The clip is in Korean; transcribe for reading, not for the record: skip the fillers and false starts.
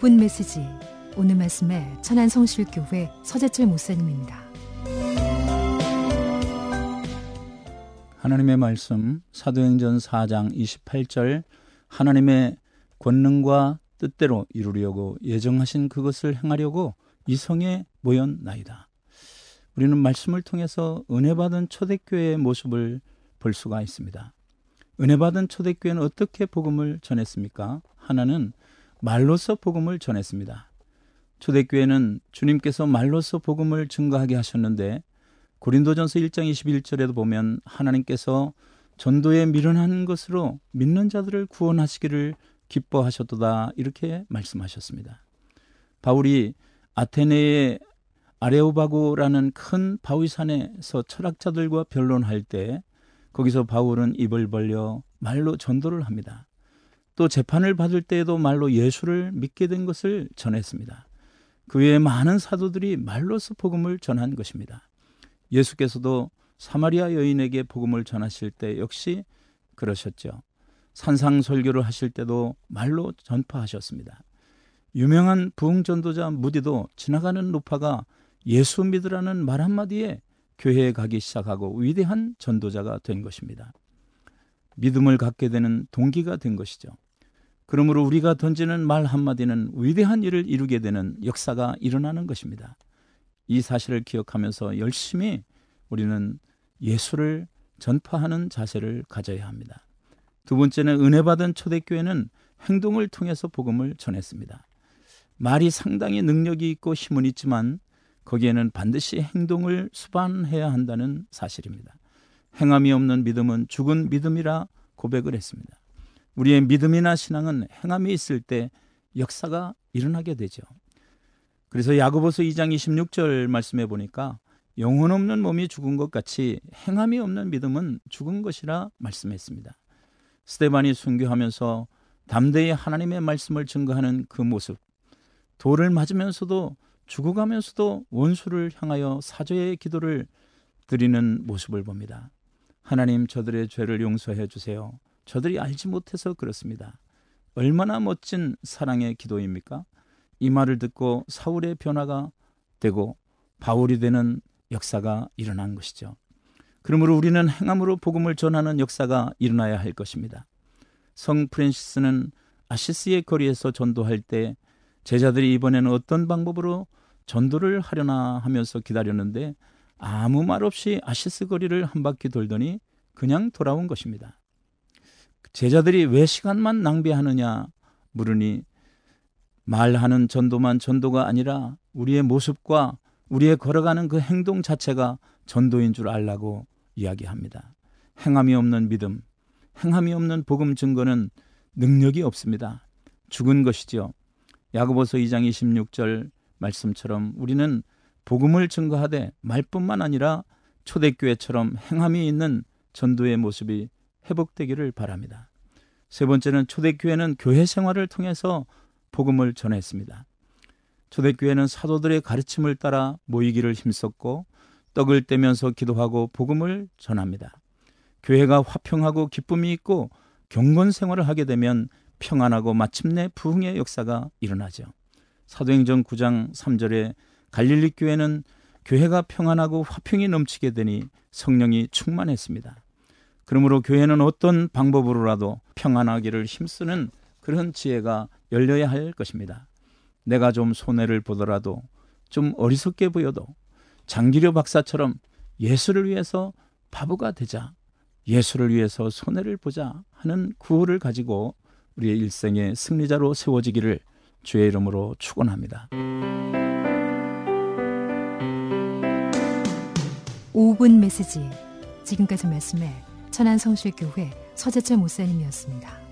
5분 메시지, 오늘 말씀에 천안성실교회 서재철 목사님입니다. 하나님의 말씀 사도행전 4장 28절, 하나님의 권능과 뜻대로 이루려고 예정하신 그것을 행하려고 이 성에 모였나이다. 우리는 말씀을 통해서 은혜받은 초대교회의 모습을 볼 수가 있습니다. 은혜받은 초대교회는 어떻게 복음을 전했습니까? 하나는 말로서 복음을 전했습니다. 초대교회는 주님께서 말로서 복음을 증거하게 하셨는데, 고린도전서 1장 21절에도 보면 하나님께서 전도에 미련한 것으로 믿는 자들을 구원하시기를 기뻐하셨도다, 이렇게 말씀하셨습니다. 바울이 아테네의 아레오바고라는 큰 바위산에서 철학자들과 변론할 때 거기서 바울은 입을 벌려 말로 전도를 합니다. 또 재판을 받을 때에도 말로 예수를 믿게 된 것을 전했습니다. 그 외에 많은 사도들이 말로서 복음을 전한 것입니다. 예수께서도 사마리아 여인에게 복음을 전하실 때 역시 그러셨죠. 산상설교를 하실 때도 말로 전파하셨습니다. 유명한 부흥전도자 무디도 지나가는 노파가 예수 믿으라는 말 한마디에 교회에 가기 시작하고 위대한 전도자가 된 것입니다. 믿음을 갖게 되는 동기가 된 것이죠. 그러므로 우리가 던지는 말 한마디는 위대한 일을 이루게 되는 역사가 일어나는 것입니다. 이 사실을 기억하면서 열심히 우리는 예수를 전파하는 자세를 가져야 합니다. 두 번째는 은혜받은 초대교회는 행동을 통해서 복음을 전했습니다. 말이 상당히 능력이 있고 힘은 있지만 거기에는 반드시 행동을 수반해야 한다는 사실입니다. 행함이 없는 믿음은 죽은 믿음이라 고백을 했습니다. 우리의 믿음이나 신앙은 행함이 있을 때 역사가 일어나게 되죠. 그래서 야고보서 2장 26절 말씀해 보니까 영혼 없는 몸이 죽은 것 같이 행함이 없는 믿음은 죽은 것이라 말씀했습니다. 스데반이 순교하면서 담대히 하나님의 말씀을 증거하는 그 모습, 돌을 맞으면서도 죽어가면서도 원수를 향하여 사죄의 기도를 드리는 모습을 봅니다. 하나님, 저들의 죄를 용서해 주세요. 저들이 알지 못해서 그렇습니다. 얼마나 멋진 사랑의 기도입니까? 이 말을 듣고 사울의 변화가 되고 바울이 되는 역사가 일어난 것이죠. 그러므로 우리는 행함으로 복음을 전하는 역사가 일어나야 할 것입니다. 성 프란시스는 아시스의 거리에서 전도할 때 제자들이 이번에는 어떤 방법으로 전도를 하려나 하면서 기다렸는데 아무 말 없이 아시스 거리를 한 바퀴 돌더니 그냥 돌아온 것입니다. 제자들이 왜 시간만 낭비하느냐 물으니 말하는 전도만 전도가 아니라 우리의 모습과 우리의 걸어가는 그 행동 자체가 전도인 줄 알라고 이야기합니다. 행함이 없는 믿음, 행함이 없는 복음 증거는 능력이 없습니다. 죽은 것이지요. 야고보서 2장 26절 말씀처럼 우리는 복음을 증거하되 말뿐만 아니라 초대교회처럼 행함이 있는 전도의 모습이 회복되기를 바랍니다. 세 번째는 초대교회는 교회 생활을 통해서 복음을 전했습니다. 초대교회는 사도들의 가르침을 따라 모이기를 힘썼고 떡을 떼면서 기도하고 복음을 전합니다. 교회가 화평하고 기쁨이 있고 경건 생활을 하게 되면 평안하고 마침내 부흥의 역사가 일어나죠. 사도행전 9장 3절에 갈릴리 교회는 교회가 평안하고 화평이 넘치게 되니 성령이 충만했습니다. 그러므로 교회는 어떤 방법으로라도 평안하기를 힘쓰는 그런 지혜가 열려야 할 것입니다. 내가 좀 손해를 보더라도, 좀 어리석게 보여도 장기려 박사처럼 예수를 위해서 바보가 되자, 예수를 위해서 손해를 보자 하는 구호를 가지고 우리의 일생의 승리자로 세워지기를 주의 이름으로 축원합니다. 5분 메시지, 지금까지 말씀에 천안성실교회 서재철 목사님이었습니다.